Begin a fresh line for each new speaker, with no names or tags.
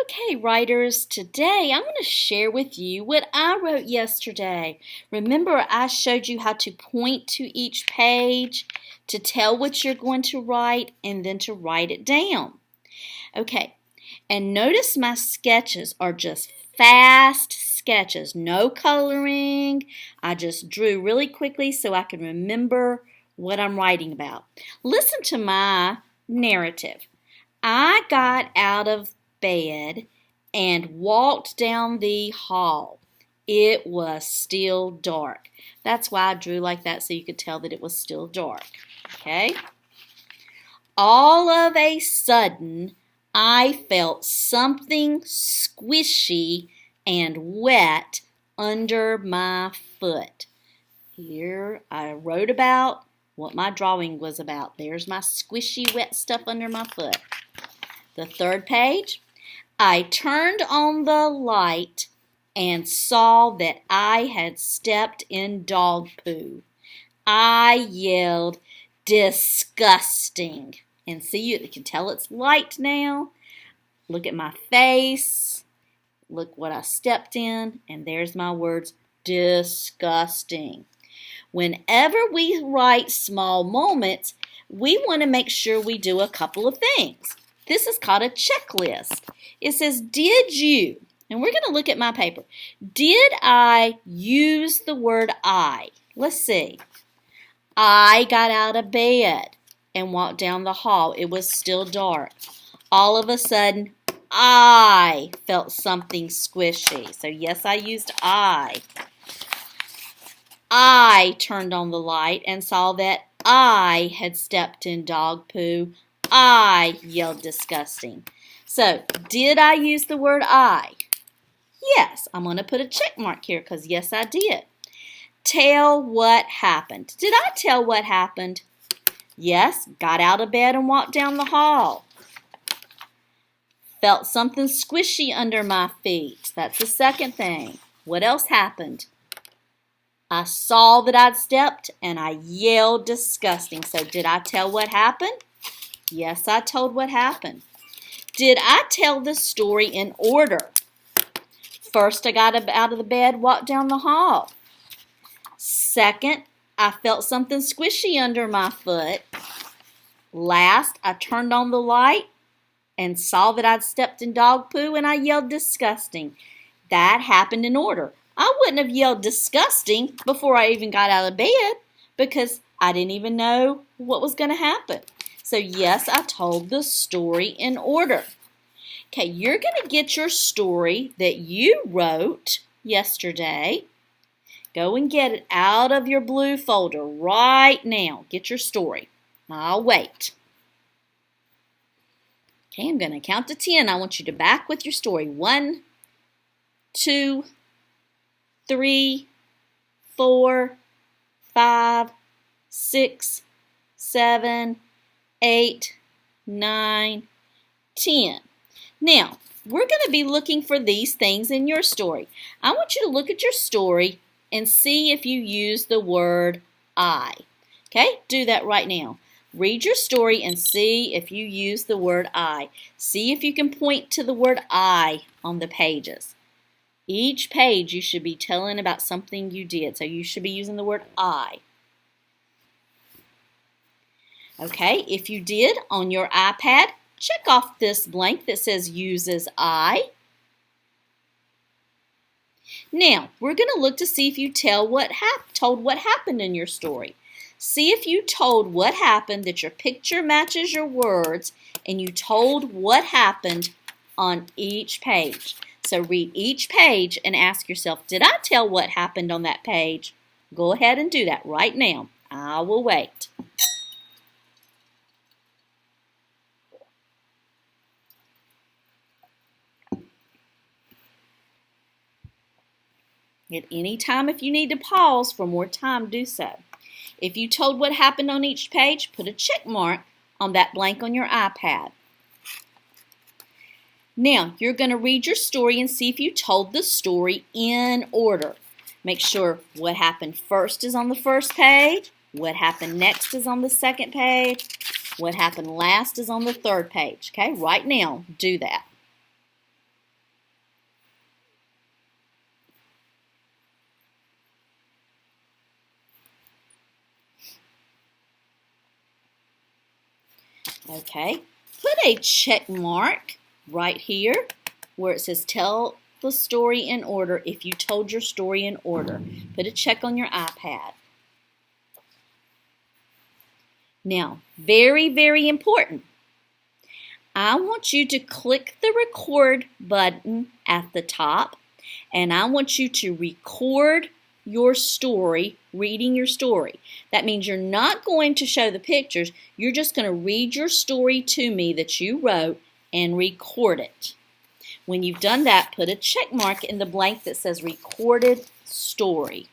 Okay, writers, today I'm going to share with you what I wrote yesterday. Remember, I showed you how to point to each page to tell what you're going to write and then to write it down. Okay, and notice my sketches are just fast sketches, no coloring. I just drew really quickly so I can remember what I'm writing about. Listen to my narrative. I got out of bed and walked down the hall. It was still dark. That's why I drew like that, so you could tell that it was still dark. Okay? All of a sudden, I felt something squishy and wet under my foot. Here I wrote about what my drawing was about. There's my squishy wet stuff under my foot. The third page, I turned on the light and saw that I had stepped in dog poo. I yelled, "Disgusting!" And see, you can tell it's light now. Look at my face. Look what I stepped in. And there's my words, disgusting. Whenever we write small moments, we want to make sure we do a couple of things. This is called a checklist. It says, did you, and we're going to look at my paper, did I use the word I? Let's see. I got out of bed and walked down the hall. It was still dark. All of a sudden, I felt something squishy. So yes, I used I. I turned on the light and saw that I had stepped in dog poo. I yelled disgusting. So, did I use the word I? Yes, I'm going to put a check mark here because yes, I did. Tell what happened. Did I tell what happened? Yes, got out of bed and walked down the hall. Felt something squishy under my feet. That's the second thing. What else happened? I saw that I'd stepped and I yelled disgusting. So, did I tell what happened? Yes, I told what happened. Did I tell the story in order? First, I got out of the bed, walked down the hall. Second, I felt something squishy under my foot. Last, I turned on the light and saw that I'd stepped in dog poo and I yelled disgusting. That happened in order. I wouldn't have yelled disgusting before I even got out of bed because I didn't even know what was going to happen. So yes, I told the story in order. Okay, you're going to get your story that you wrote yesterday. Go and get it out of your blue folder right now. Get your story. I'll wait. Okay, I'm going to count to 10. I want you to back with your story. 1, 2, 3, 4, 5, 6, 7, 8, 9, 10. Now, we're going to be looking for these things in your story. I want you to look at your story and see if you use the word I. Okay, do that right now. Read your story and see if you use the word I. See if you can point to the word I on the pages. Each page you should be telling about something you did, so you should be using the word I. Okay, if you did, on your iPad, check off this blank that says uses I. Now, we're going to look to see if you told what happened in your story. See if you told what happened, that your picture matches your words, and you told what happened on each page. So read each page and ask yourself, did I tell what happened on that page? Go ahead and do that right now. I will wait. At any time, if you need to pause for more time, do so. If you told what happened on each page, put a check mark on that blank on your iPad. Now, you're going to read your story and see if you told the story in order. Make sure what happened first is on the first page, what happened next is on the second page, what happened last is on the third page. Okay, right now, do that. Okay, put a check mark right here where it says tell the story in order if you told your story in order. Put a check on your iPad. Now, very, very important. I want you to click the record button at the top, and I want you to record your story, reading your story. That means you're not going to show the pictures. You're just going to read your story to me that you wrote and record it. When you've done that, put a check mark in the blank that says recorded story.